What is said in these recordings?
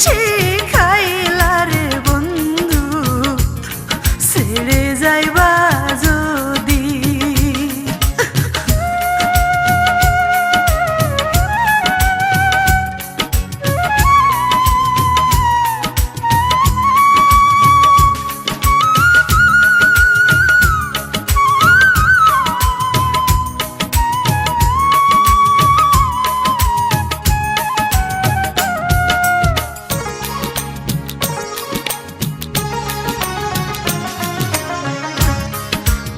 শিখাইলা রে বন্ধু ছেড়ে যাইবা যদি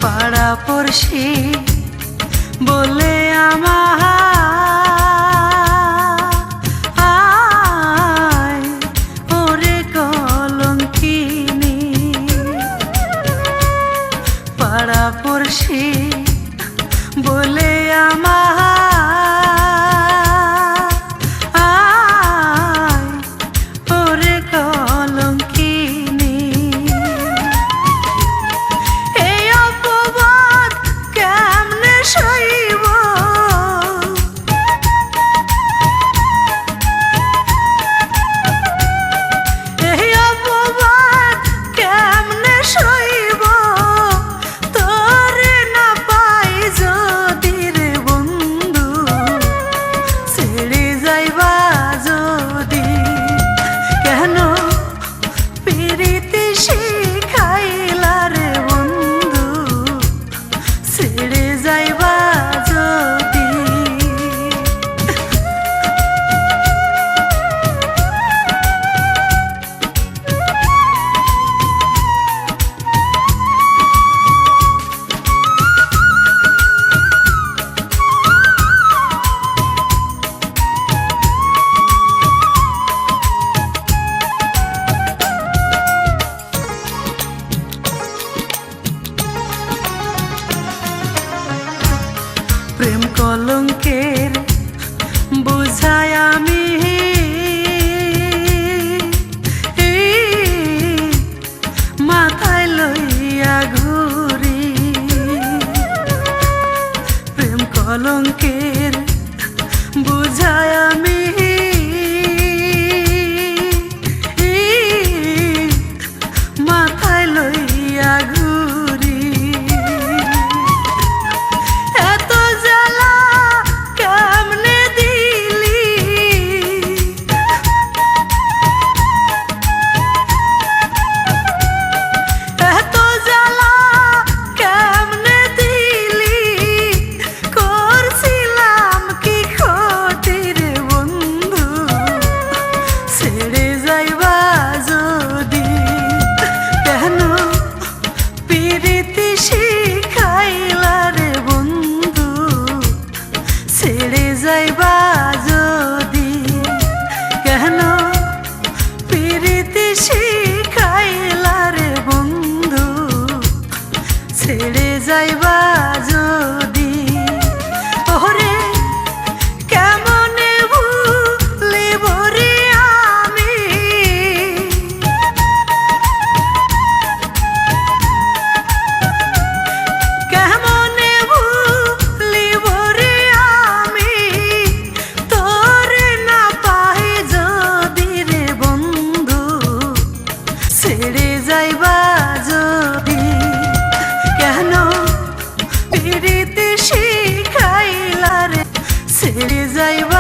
পাড়া পড়শি বলে আমায় ওরে কলঙ্কিনী পাড়া পড়শি বলে আমায় ওরে কলঙ্কিনী সইব এই অপবাদ কেমনে সইব তোরে না পাই যদি রে বন্ধু ছেড়ে যাইবা যদি কেন পিরিতি শিখাইলা রে বন্ধু ছেড়ে যাইবা যদি প্রেম কলঙ্কের বুঝায় আমি মাথায় লইয়া ঘুরি প্রেম কলঙ্কের বুঝায় আমি মাথায় লইয়া ঘুরি শিখাইলা রে বন্ধু ছেড়ে যাইবা যদি কেন পিরিতি শিখাইলা রে বন্ধু ছেড়ে যাইবা যদি ওরে কেমনে ভুলিব রে আমি কেমনে ভুলিব রে আমি তোরে না পাই যদি রে বন্ধু ছেড়ে যাইবা যদি কেন পিরিতি শিখাইলা রে ছেড়ে যাইবা